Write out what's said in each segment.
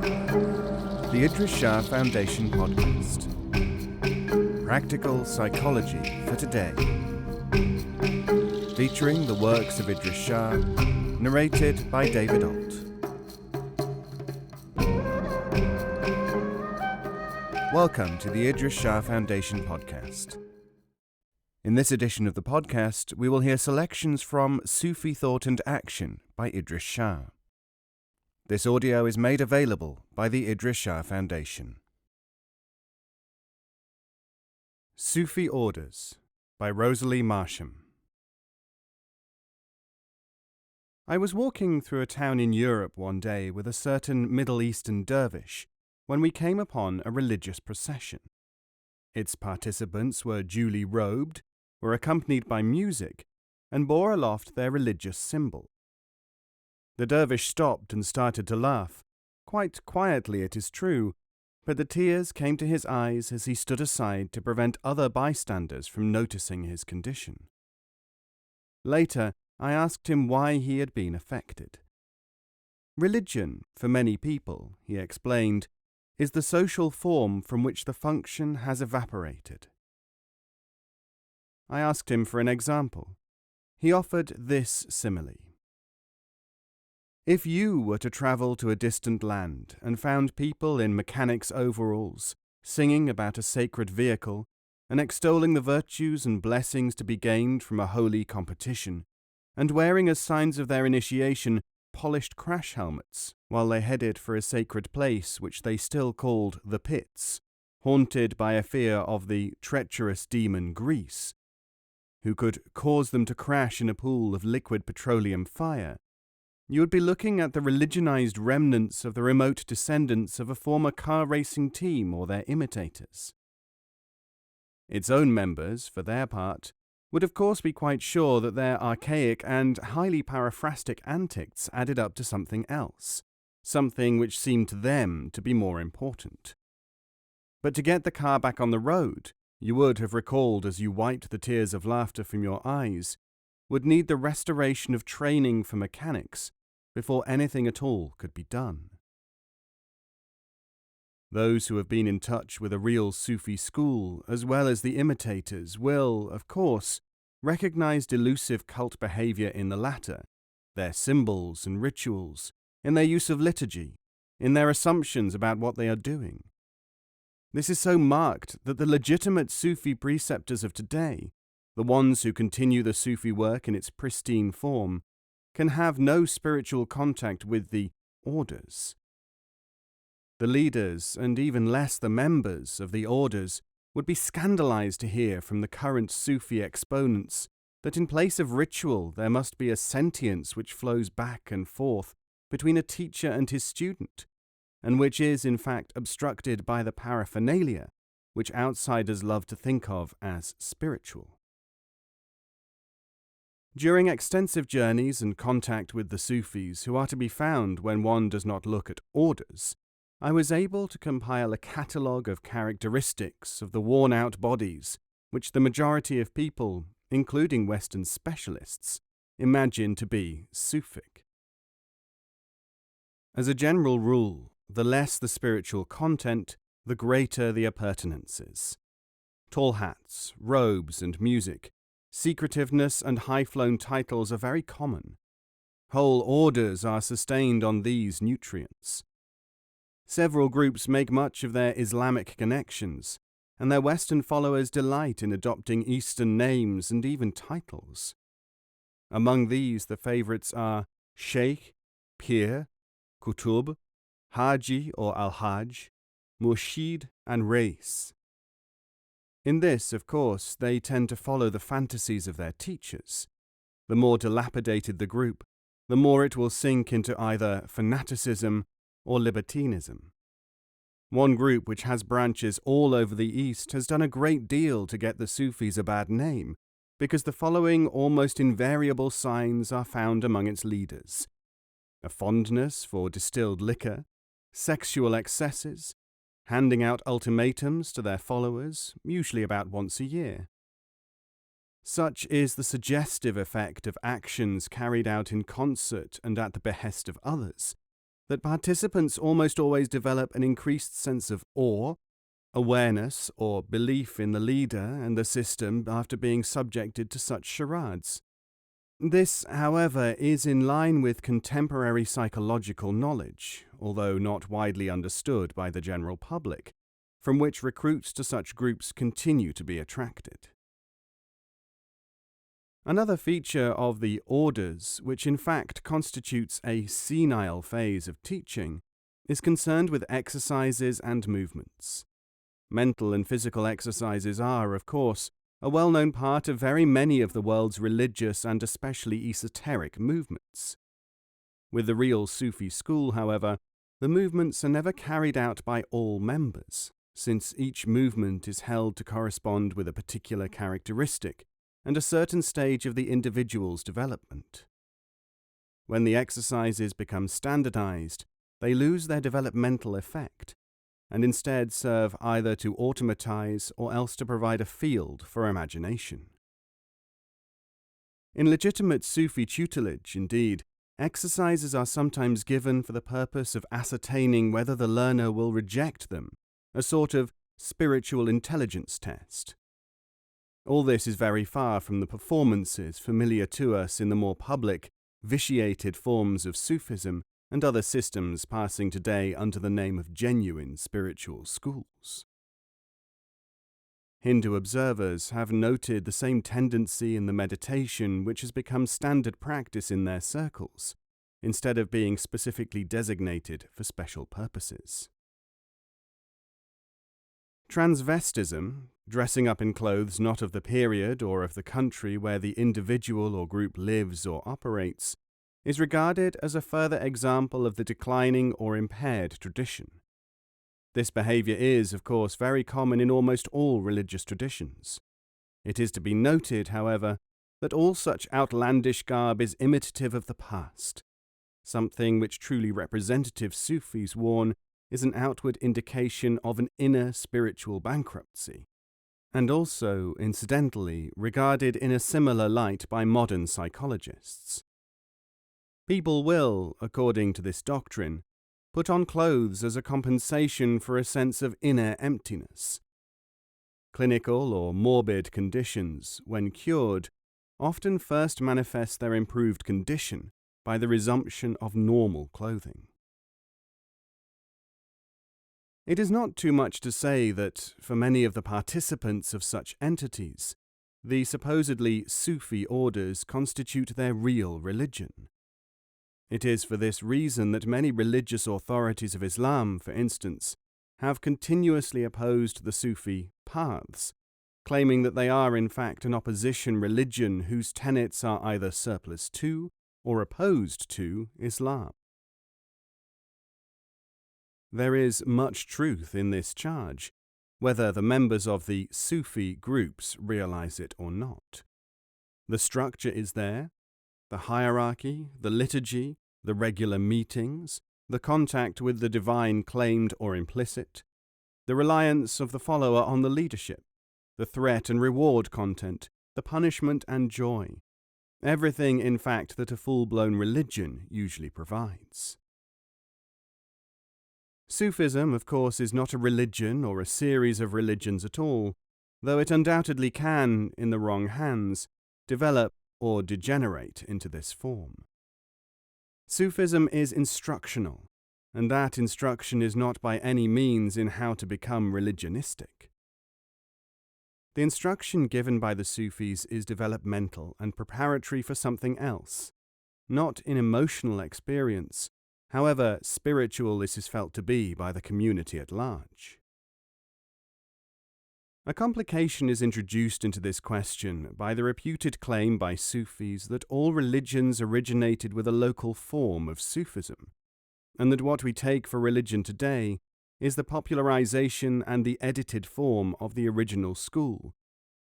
The Idries Shah Foundation podcast. Practical psychology for today. Featuring the works of Idries Shah, narrated by David Ault. Welcome to the Idries Shah Foundation podcast. In this edition of the podcast, we will hear selections from Sufi Thought and Action by Idries Shah. This audio is made available by the Idries Shah Foundation. Sufi Orders by Rosalie Marsham. I was walking through a town in Europe one day with a certain Middle Eastern dervish when we came upon a religious procession. Its participants were duly robed, were accompanied by music, and bore aloft their religious symbol. The dervish stopped and started to laugh, quite quietly it is true, but the tears came to his eyes as he stood aside to prevent other bystanders from noticing his condition. Later, I asked him why he had been affected. Religion, for many people, he explained, is the social form from which the function has evaporated. I asked him for an example. He offered this simile. If you were to travel to a distant land and found people in mechanics' overalls, singing about a sacred vehicle, and extolling the virtues and blessings to be gained from a holy competition, and wearing as signs of their initiation polished crash helmets while they headed for a sacred place which they still called the pits, haunted by a fear of the treacherous demon Greece, who could cause them to crash in a pool of liquid petroleum fire, you would be looking at the religionized remnants of the remote descendants of a former car racing team or their imitators. Its own members, for their part, would of course be quite sure that their archaic and highly paraphrastic antics added up to something else, something which seemed to them to be more important. But to get the car back on the road, you would have recalled as you wiped the tears of laughter from your eyes, would need the restoration of training for mechanics before anything at all could be done. Those who have been in touch with a real Sufi school, as well as the imitators, will, of course, recognize delusive cult behavior in the latter, their symbols and rituals, in their use of liturgy, in their assumptions about what they are doing. This is so marked that the legitimate Sufi preceptors of today, the ones who continue the Sufi work in its pristine form, can have no spiritual contact with the orders. The leaders, and even less the members of the orders, would be scandalized to hear from the current Sufi exponents that in place of ritual there must be a sentience which flows back and forth between a teacher and his student, and which is in fact obstructed by the paraphernalia, which outsiders love to think of as spiritual. During extensive journeys and contact with the Sufis who are to be found when one does not look at orders, I was able to compile a catalogue of characteristics of the worn-out bodies which the majority of people, including Western specialists, imagine to be Sufic. As a general rule, the less the spiritual content, the greater the appurtenances. Tall hats, robes and music, secretiveness and high-flown titles are very common. Whole orders are sustained on these nutrients. Several groups make much of their Islamic connections, and their Western followers delight in adopting Eastern names and even titles. Among these, the favorites are Sheikh, Pir, Kutub, Haji or Al-Hajj, Murshid, and Reis. In this, of course, they tend to follow the fantasies of their teachers. The more dilapidated the group, the more it will sink into either fanaticism or libertinism. One group which has branches all over the East has done a great deal to get the Sufis a bad name, because the following almost invariable signs are found among its leaders: a fondness for distilled liquor, sexual excesses, handing out ultimatums to their followers, usually about once a year. Such is the suggestive effect of actions carried out in concert and at the behest of others, that participants almost always develop an increased sense of awe, awareness, or belief in the leader and the system after being subjected to such charades. This, however, is in line with contemporary psychological knowledge, although not widely understood by the general public, from which recruits to such groups continue to be attracted. Another feature of the orders, which in fact constitutes a senile phase of teaching, is concerned with exercises and movements. Mental and physical exercises are, of course, a well-known part of very many of the world's religious and especially esoteric movements. With the real Sufi school, however, the movements are never carried out by all members, since each movement is held to correspond with a particular characteristic and a certain stage of the individual's development. When the exercises become standardized, they lose their developmental effect, and instead serve either to automatize or else to provide a field for imagination. In legitimate Sufi tutelage, indeed, exercises are sometimes given for the purpose of ascertaining whether the learner will reject them, a sort of spiritual intelligence test. All this is very far from the performances familiar to us in the more public, vitiated forms of Sufism and other systems passing today under the name of genuine spiritual schools. Hindu observers have noted the same tendency in the meditation which has become standard practice in their circles, instead of being specifically designated for special purposes. Transvestism, dressing up in clothes not of the period or of the country where the individual or group lives or operates, is regarded as a further example of the declining or impaired tradition. This behavior is, of course, very common in almost all religious traditions. It is to be noted, however, that all such outlandish garb is imitative of the past. Something which truly representative Sufis warn is an outward indication of an inner spiritual bankruptcy, and also, incidentally, regarded in a similar light by modern psychologists. People will, according to this doctrine, put on clothes as a compensation for a sense of inner emptiness. Clinical or morbid conditions, when cured, often first manifest their improved condition by the resumption of normal clothing. It is not too much to say that, for many of the participants of such entities, the supposedly Sufi orders constitute their real religion. It is for this reason that many religious authorities of Islam, for instance, have continuously opposed the Sufi paths, claiming that they are in fact an opposition religion whose tenets are either surplus to or opposed to Islam. There is much truth in this charge, whether the members of the Sufi groups realize it or not. The structure is there, the hierarchy, the liturgy, the regular meetings, the contact with the divine claimed or implicit, the reliance of the follower on the leadership, the threat and reward content, the punishment and joy. Everything, in fact, that a full-blown religion usually provides. Sufism, of course, is not a religion or a series of religions at all, though it undoubtedly can, in the wrong hands, develop or degenerate into this form. Sufism is instructional, and that instruction is not by any means in how to become religionistic. The instruction given by the Sufis is developmental and preparatory for something else, not in emotional experience, however spiritual this is felt to be by the community at large. A complication is introduced into this question by the reputed claim by Sufis that all religions originated with a local form of Sufism, and that what we take for religion today is the popularization and the edited form of the original school,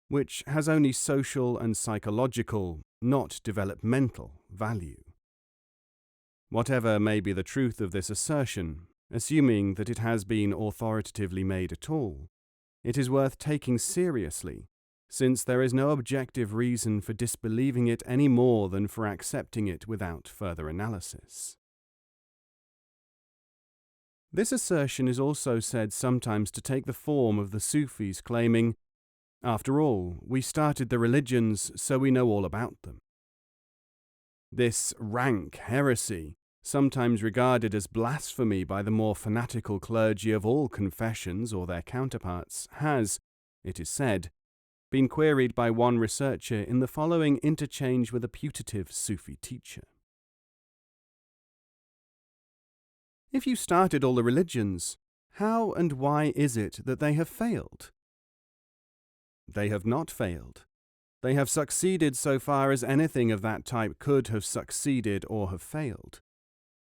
which has only social and psychological, not developmental, value. Whatever may be the truth of this assertion, assuming that it has been authoritatively made at all, it is worth taking seriously, since there is no objective reason for disbelieving it any more than for accepting it without further analysis. This assertion is also said sometimes to take the form of the Sufis claiming, "After all, we started the religions, so we know all about them." This rank heresy, sometimes regarded as blasphemy by the more fanatical clergy of all confessions or their counterparts, has, it is said, been queried by one researcher in the following interchange with a putative Sufi teacher. If you started all the religions, how and why is it that they have failed? They have not failed. They have succeeded so far as anything of that type could have succeeded or have failed.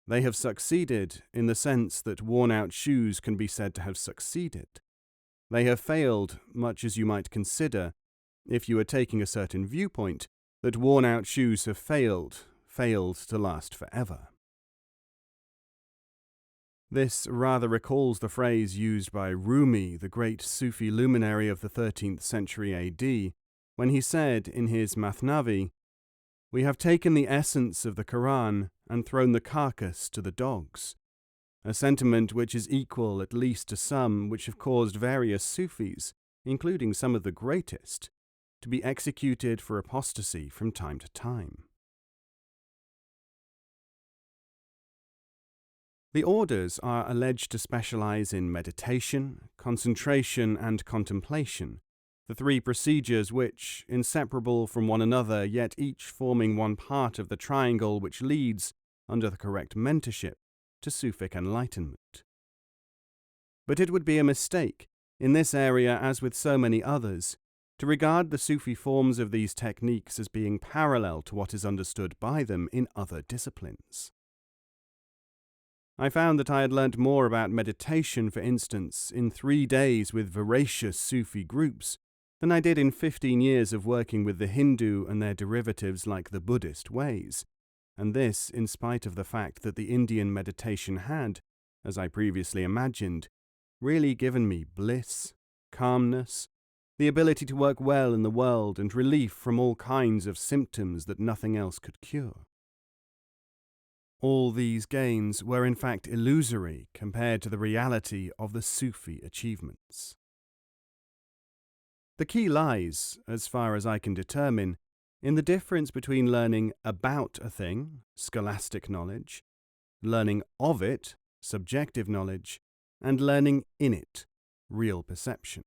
They have succeeded in the sense that worn-out shoes can be said to have succeeded. They have failed, much as you might consider, if you are taking a certain viewpoint, that worn-out shoes have failed to last forever. This rather recalls the phrase used by Rumi, the great Sufi luminary of the 13th century AD, when he said in his Mathnavi, "We have taken the essence of the Quran and thrown the carcass to the dogs," a sentiment which is equal at least to some which have caused various Sufis, including some of the greatest, to be executed for apostasy from time to time. The orders are alleged to specialize in meditation, concentration, and contemplation, the three procedures which, inseparable from one another yet each forming one part of the triangle which leads, under the correct mentorship, to Sufic enlightenment. But it would be a mistake, in this area as with so many others, to regard the Sufi forms of these techniques as being parallel to what is understood by them in other disciplines. I found that I had learnt more about meditation, for instance, in 3 days with voracious Sufi groups than I did in 15 years of working with the Hindu and their derivatives like the Buddhist ways, and this in spite of the fact that the Indian meditation had, as I previously imagined, really given me bliss, calmness, the ability to work well in the world and relief from all kinds of symptoms that nothing else could cure. All these gains were in fact illusory compared to the reality of the Sufi achievements. The key lies, as far as I can determine, in the difference between learning about a thing, scholastic knowledge, learning of it, subjective knowledge, and learning in it, real perception.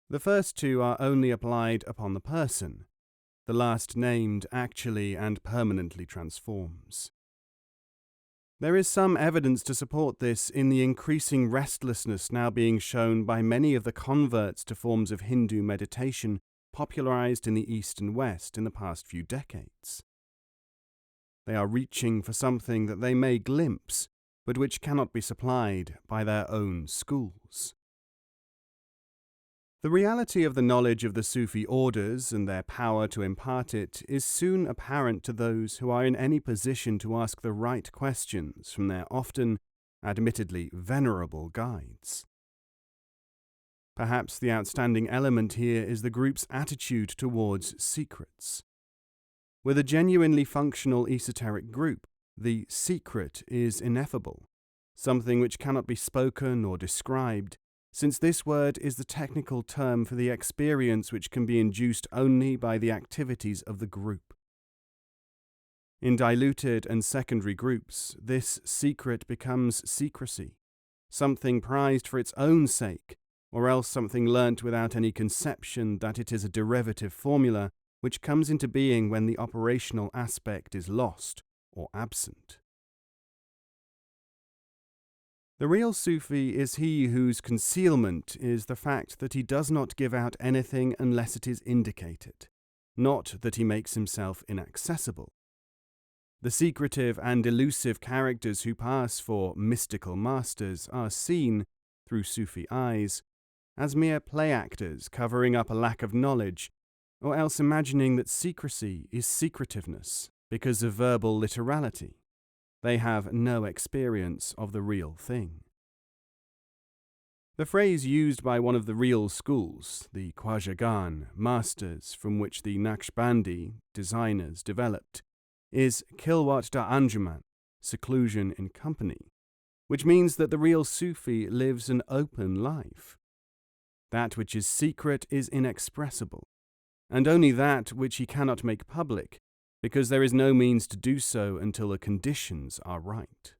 The first two are only applied upon the person. The last named actually and permanently transforms. There is some evidence to support this in the increasing restlessness now being shown by many of the converts to forms of Hindu meditation popularized in the East and West in the past few decades. They are reaching for something that they may glimpse, but which cannot be supplied by their own schools. The reality of the knowledge of the Sufi orders and their power to impart it is soon apparent to those who are in any position to ask the right questions from their often, admittedly venerable guides. Perhaps the outstanding element here is the group's attitude towards secrets. With a genuinely functional esoteric group, the secret is ineffable, something which cannot be spoken or described, since this word is the technical term for the experience which can be induced only by the activities of the group. In diluted and secondary groups, this secret becomes secrecy, something prized for its own sake, or else something learnt without any conception that it is a derivative formula which comes into being when the operational aspect is lost or absent. The real Sufi is he whose concealment is the fact that he does not give out anything unless it is indicated, not that he makes himself inaccessible. The secretive and elusive characters who pass for mystical masters are seen, through Sufi eyes, as mere play actors covering up a lack of knowledge, or else imagining that secrecy is secretiveness because of verbal literality. They have no experience of the real thing. The phrase used by one of the real schools, the Khwajagan, masters from which the Naqshbandi, designers, developed, is Khilwat da Anjuman, seclusion in company, which means that the real Sufi lives an open life. That which is secret is inexpressible, and only that which he cannot make public, because there is no means to do so until the conditions are right.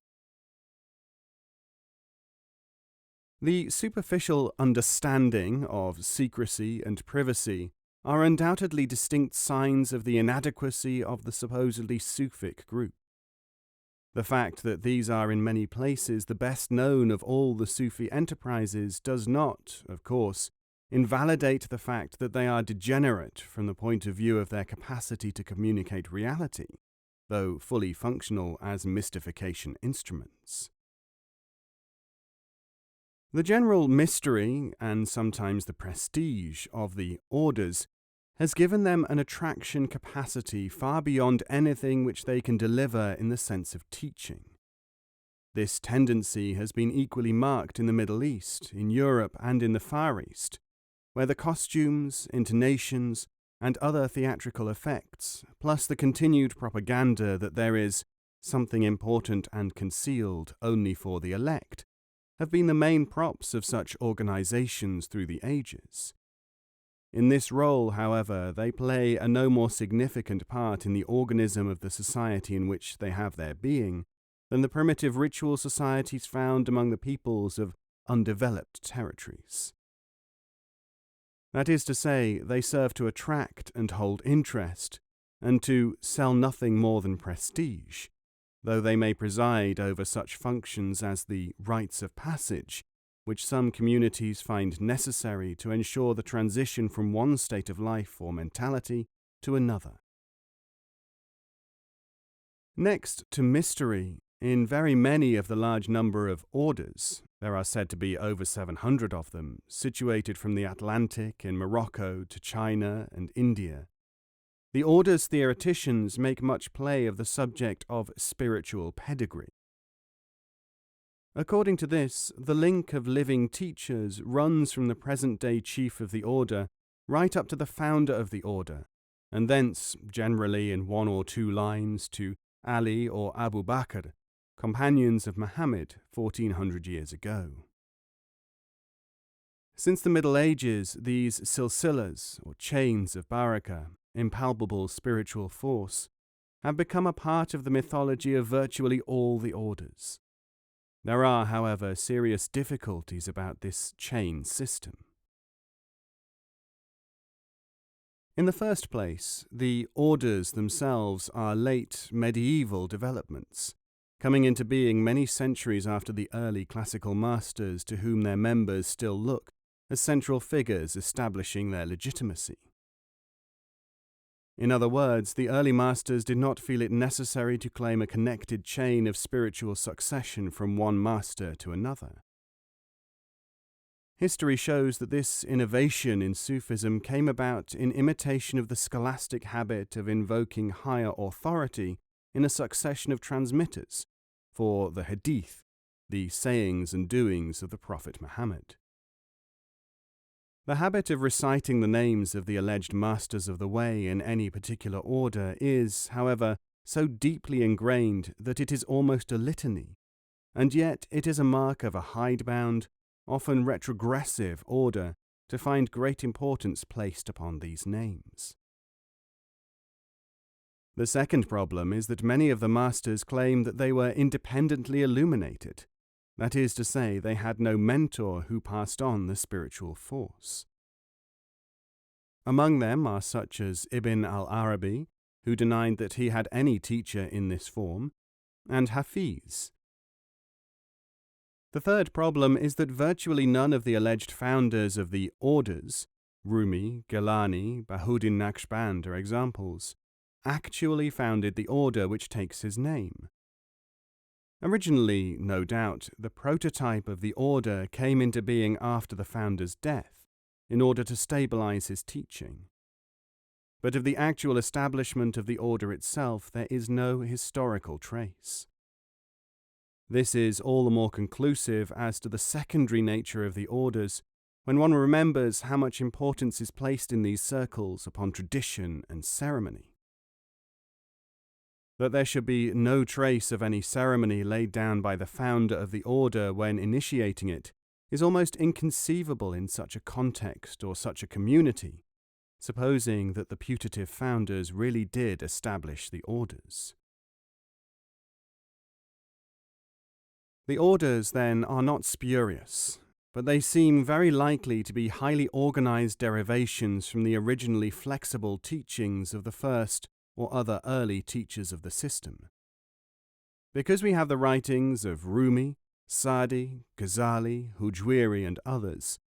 The superficial understanding of secrecy and privacy are undoubtedly distinct signs of the inadequacy of the supposedly Sufic group. The fact that these are in many places the best known of all the Sufi enterprises does not, of course, invalidate the fact that they are degenerate from the point of view of their capacity to communicate reality, though fully functional as mystification instruments. The general mystery, and sometimes the prestige, of the orders has given them an attraction capacity far beyond anything which they can deliver in the sense of teaching. This tendency has been equally marked in the Middle East, in Europe, and in the Far East, where the costumes, intonations, and other theatrical effects, plus the continued propaganda that there is something important and concealed only for the elect, have been the main props of such organizations through the ages. In this role, however, they play a no more significant part in the organism of the society in which they have their being than the primitive ritual societies found among the peoples of undeveloped territories. That is to say, they serve to attract and hold interest, and to sell nothing more than prestige, though they may preside over such functions as the rites of passage, which some communities find necessary to ensure the transition from one state of life or mentality to another. Next to mystery, in very many of the large number of orders, there are said to be over 700 of them, situated from the Atlantic in Morocco to China and India, the order's theoreticians make much play of the subject of spiritual pedigree. According to this, the link of living teachers runs from the present-day chief of the order right up to the founder of the order, and thence, generally in one or two lines, to Ali or Abu Bakr, companions of Muhammad 1400 years ago. Since the Middle Ages, these silsilas, or chains of baraka, impalpable spiritual force, have become a part of the mythology of virtually all the orders. There are, however, serious difficulties about this chain system. In the first place, the orders themselves are late medieval developments, coming into being many centuries after the early classical masters to whom their members still look as central figures establishing their legitimacy. In other words, the early masters did not feel it necessary to claim a connected chain of spiritual succession from one master to another. History shows that this innovation in Sufism came about in imitation of the scholastic habit of invoking higher authority in a succession of transmitters for the hadith, the sayings and doings of the Prophet Muhammad. The habit of reciting the names of the alleged masters of the way in any particular order is, however, so deeply ingrained that it is almost a litany, and yet it is a mark of a hidebound, often retrogressive order to find great importance placed upon these names. The second problem is that many of the masters claim that they were independently illuminated. That is to say, they had no mentor who passed on the spiritual force. Among them are such as Ibn al-Arabi, who denied that he had any teacher in this form, and Hafiz. The third problem is that virtually none of the alleged founders of the orders, Rumi, Gilani, Bahuddin Naqshband are examples, actually founded the order which takes his name. Originally, no doubt, the prototype of the order came into being after the founder's death, in order to stabilize his teaching. But of the actual establishment of the order itself, there is no historical trace. This is all the more conclusive as to the secondary nature of the orders, when one remembers how much importance is placed in these circles upon tradition and ceremony. That there should be no trace of any ceremony laid down by the founder of the order when initiating it is almost inconceivable in such a context or such a community, supposing that the putative founders really did establish the orders. The orders, then, are not spurious, but they seem very likely to be highly organized derivations from the originally flexible teachings of the first or other early teachers of the system. Because we have the writings of Rumi, Sadi, Ghazali, Hujwiri, and others,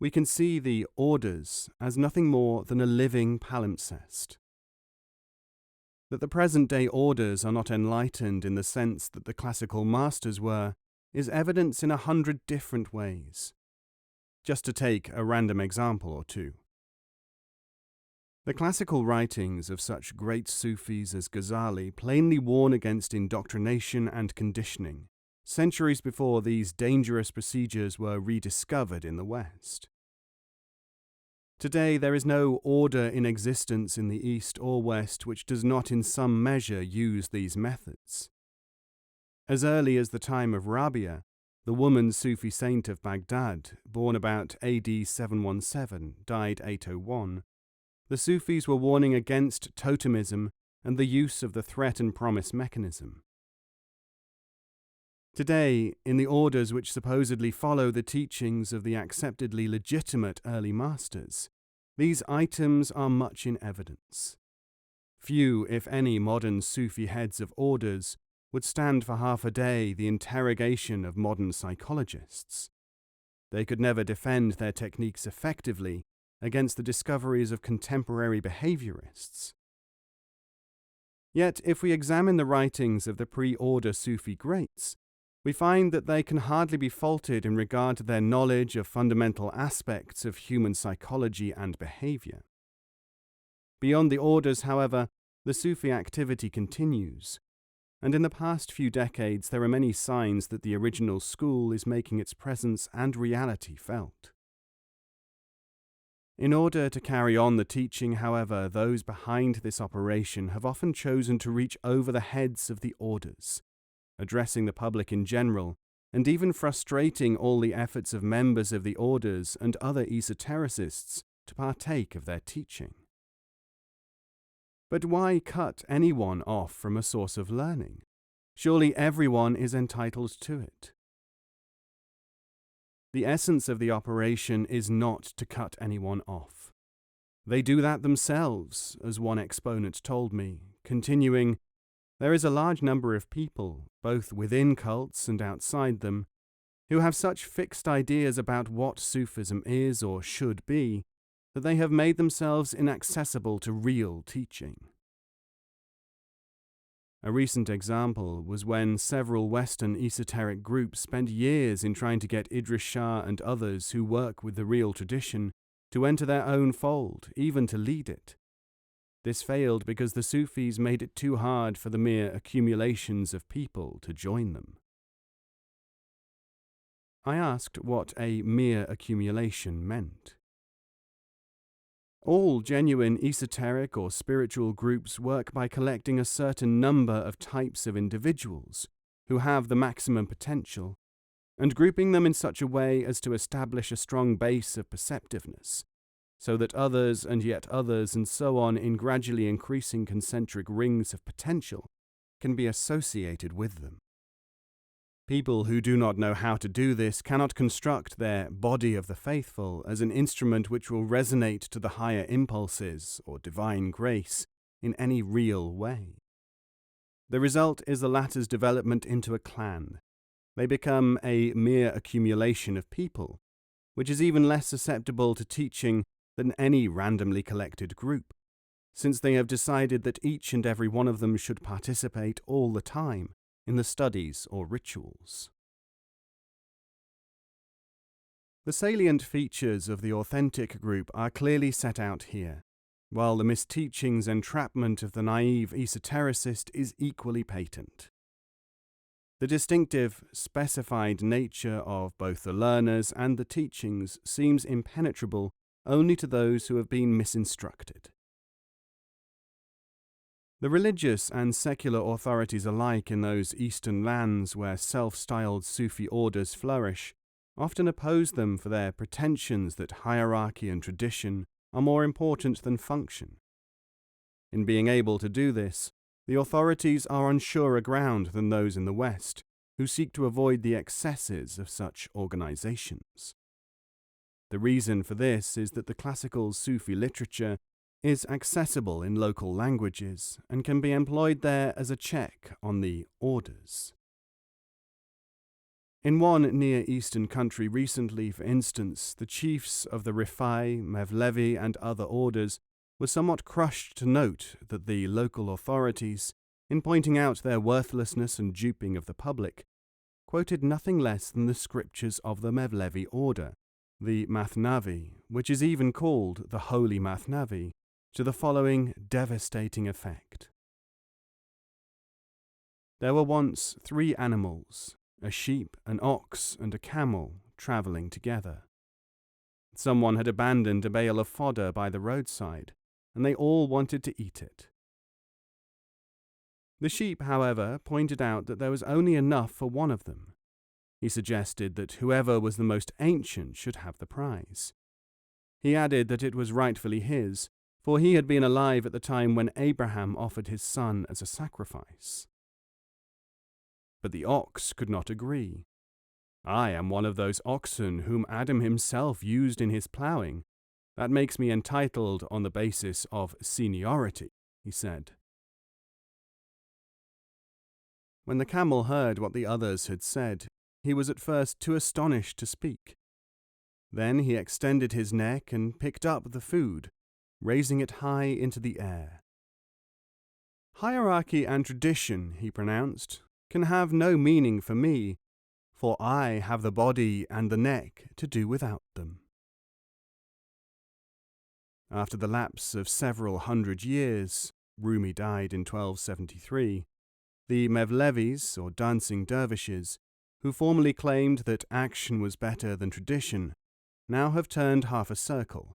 we can see the orders as nothing more than a living palimpsest. That the present-day orders are not enlightened in the sense that the classical masters were is evidence in 100 different ways. Just to take a random example or two. The classical writings of such great Sufis as Ghazali plainly warn against indoctrination and conditioning, centuries before these dangerous procedures were rediscovered in the West. Today there is no order in existence in the East or West which does not in some measure use these methods. As early as the time of Rabia, the woman Sufi saint of Baghdad, born about AD 717, died 801, the Sufis were warning against totemism and the use of the threat and promise mechanism. Today, in the orders which supposedly follow the teachings of the acceptedly legitimate early masters, these items are much in evidence. Few, if any, modern Sufi heads of orders would stand for half a day the interrogation of modern psychologists. They could never defend their techniques effectively against the discoveries of contemporary behaviorists. Yet, if we examine the writings of the pre-order Sufi greats, we find that they can hardly be faulted in regard to their knowledge of fundamental aspects of human psychology and behavior. Beyond the orders, however, the Sufi activity continues, and in the past few decades there are many signs that the original school is making its presence and reality felt. In order to carry on the teaching, however, those behind this operation have often chosen to reach over the heads of the orders, addressing the public in general, and even frustrating all the efforts of members of the orders and other esotericists to partake of their teaching. But why cut anyone off from a source of learning? Surely everyone is entitled to it. The essence of the operation is not to cut anyone off. They do that themselves, as one exponent told me, continuing, "There is a large number of people, both within cults and outside them, who have such fixed ideas about what Sufism is or should be, that they have made themselves inaccessible to real teaching." A recent example was when several Western esoteric groups spent years in trying to get Idries Shah and others who work with the real tradition to enter their own fold, even to lead it. This failed because the Sufis made it too hard for the mere accumulations of people to join them. I asked what a mere accumulation meant. All genuine esoteric or spiritual groups work by collecting a certain number of types of individuals who have the maximum potential, and grouping them in such a way as to establish a strong base of perceptiveness, so that others and yet others and so on in gradually increasing concentric rings of potential can be associated with them. People who do not know how to do this cannot construct their body of the faithful as an instrument which will resonate to the higher impulses or divine grace in any real way. The result is the latter's development into a clan. They become a mere accumulation of people, which is even less susceptible to teaching than any randomly collected group, since they have decided that each and every one of them should participate all the time in the studies or rituals. The salient features of the authentic group are clearly set out here, while the misteachings entrapment of the naive esotericist is equally patent. The distinctive, specified nature of both the learners and the teachings seems impenetrable only to those who have been misinstructed. The religious and secular authorities alike in those eastern lands where self-styled Sufi orders flourish often oppose them for their pretensions that hierarchy and tradition are more important than function. In being able to do this, the authorities are on surer ground than those in the West, who seek to avoid the excesses of such organizations. The reason for this is that the classical Sufi literature is accessible in local languages and can be employed there as a check on the orders. In one Near Eastern country recently, for instance, the chiefs of the Rifai, Mevlevi, and other orders were somewhat crushed to note that the local authorities, in pointing out their worthlessness and duping of the public, quoted nothing less than the scriptures of the Mevlevi order, the Mathnavi, which is even called the Holy Mathnavi, to the following devastating effect. There were once 3 animals, a sheep, an ox, and a camel, travelling together. Someone had abandoned a bale of fodder by the roadside, and they all wanted to eat it. The sheep, however, pointed out that there was only enough for one of them. He suggested that whoever was the most ancient should have the prize. He added that it was rightfully his, for he had been alive at the time when Abraham offered his son as a sacrifice. But the ox could not agree. "I am one of those oxen whom Adam himself used in his ploughing. That makes me entitled on the basis of seniority," he said. When the camel heard what the others had said, he was at first too astonished to speak. Then he extended his neck and picked up the food, raising it high into the air. "Hierarchy and tradition," he pronounced, "can have no meaning for me, for I have the body and the neck to do without them." After the lapse of several hundred years, Rumi died in 1273, the Mevlevis, or dancing dervishes, who formerly claimed that action was better than tradition, now have turned half a circle,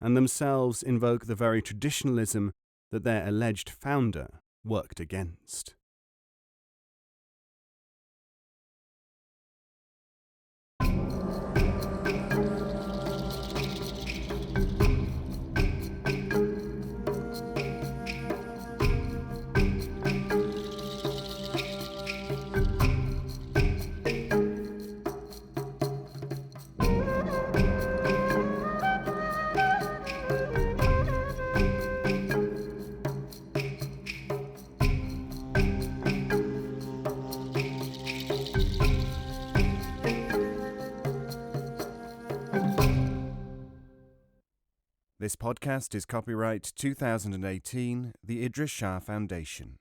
and themselves invoke the very traditionalism that their alleged founder worked against. This podcast is copyright 2018, the Idries Shah Foundation.